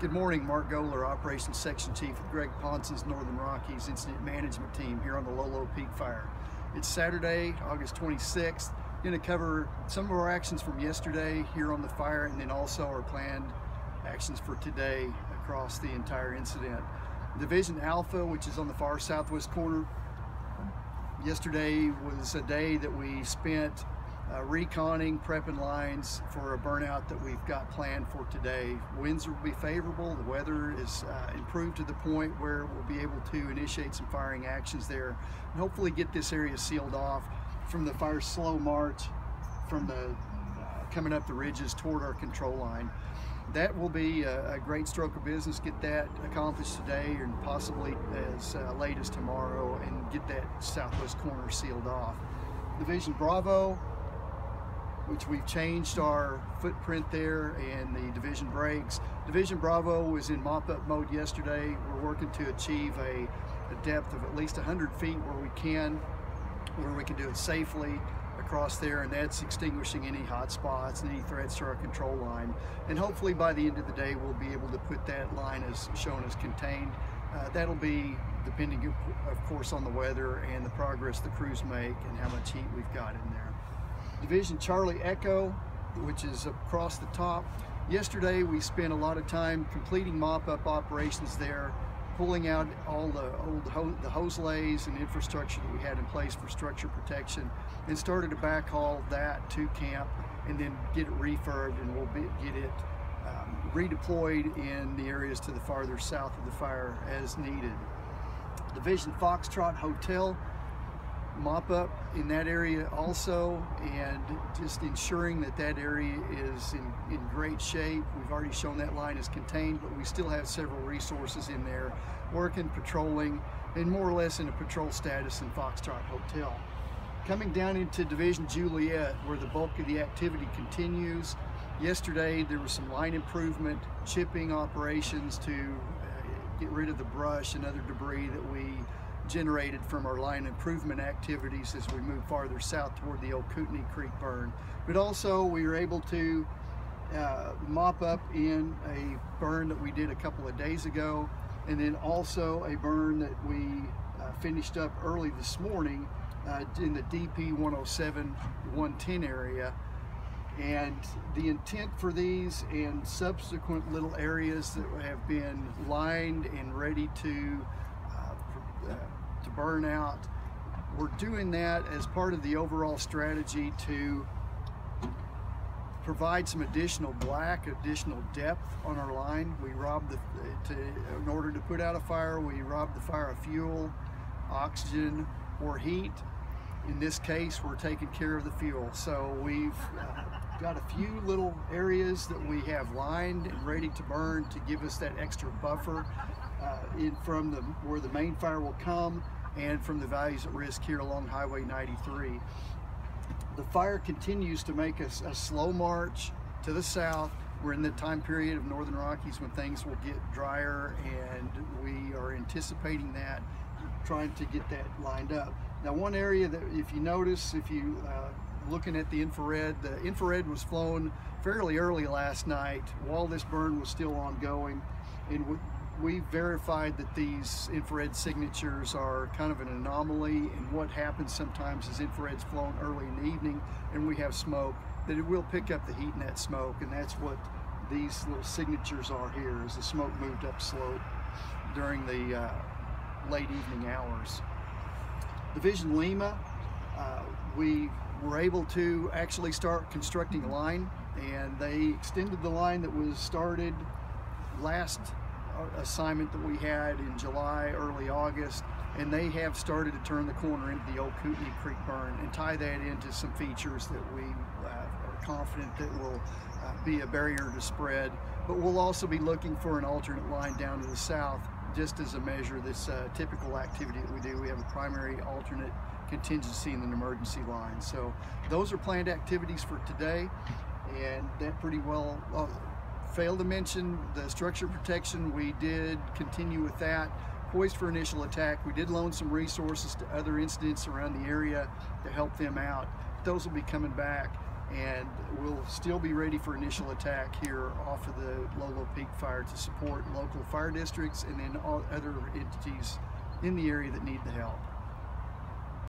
Good morning, Mark Goler, Operations Section Chief with Greg Ponson's Northern Rockies Incident Management Team here on the Lolo Peak Fire. It's Saturday, August 26th. Going to cover some of our actions from yesterday here on the fire, and then also our planned actions for today across the entire incident. Division Alpha, which is on the far southwest corner, yesterday was a day that we spent reconning, prepping lines for a burnout that we've got planned for today. Winds will be favorable, the weather is improved to the point where we'll be able to initiate some firing actions there and hopefully get this area sealed off from the fire's slow march from the coming up the ridges toward our control line. That will be a great stroke of business, get that accomplished today and possibly as late as tomorrow, and get that southwest corner sealed off. Division Bravo, which we've changed our footprint there, and the division breaks. Division Bravo was in mop-up mode yesterday. We're working to achieve a depth of at least 100 feet where we can do it safely across there, and that's extinguishing any hot spots and any threats to our control line. And hopefully by the end of the day we'll be able to put that line as shown as contained. That'll be depending of course on the weather and the progress the crews make and how much heat we've got in there. Division Charlie Echo, which is across the top. Yesterday we spent a lot of time completing mop-up operations there, pulling out all the hose lays and infrastructure that we had in place for structure protection, and started to backhaul that to camp and then get it refurbed, and we'll get it redeployed in the areas to the farther south of the fire as needed. Division Foxtrot Hotel, mop up in that area also, and just ensuring that that area is in great shape. We've already shown that line is contained, but we still have several resources in there working, patrolling, and more or less in a patrol status in Foxtrot Hotel. Coming down into Division Juliet, where the bulk of the activity continues. Yesterday there was some line improvement, chipping operations to get rid of the brush and other debris that we generated from our line improvement activities as we move farther south toward the old Kootenai Creek burn. But also we were able to mop up in a burn that we did a couple of days ago, and then also a burn that we finished up early this morning in the DP 107-110 area. And the intent for these and subsequent little areas that have been lined and ready to burn out, we're doing that as part of the overall strategy to provide some additional additional depth on our line. We robbed in order to put out a fire, we robbed the fire of fuel, oxygen, or heat. In this case, we're taking care of the fuel. So we've got a few little areas that we have lined and ready to burn to give us that extra buffer from where the main fire will come and from the values at risk here along Highway 93. The fire continues to make a slow march to the south. We're in the time period of Northern Rockies when things will get drier, and we are anticipating that, trying to get that lined up. Now, one area that, if you notice, if you looking at the infrared was flown fairly early last night while this burn was still ongoing, and we verified that these infrared signatures are kind of an anomaly, and what happens sometimes is infrared's flown early in the evening and we have smoke, that it will pick up the heat in that smoke, and that's what these little signatures are here, as the smoke moved up slope during the late evening hours. Division Lima, we were able to actually start constructing a line, and they extended the line that was started last assignment that we had in July, early August, and they have started to turn the corner into the old Kootenai Creek burn and tie that into some features that we are confident that will be a barrier to spread. But we'll also be looking for an alternate line down to the south, just as a measure of this typical activity that we do. We have a primary, alternate, contingency, and an emergency line. So those are planned activities for today, and that pretty well failed to mention the structure protection. We did continue with that. Poised for initial attack. We did loan some resources to other incidents around the area to help them out. Those will be coming back. and we'll still be ready for initial attack here off of the Lolo Peak Fire to support local fire districts and then all other entities in the area that need the help.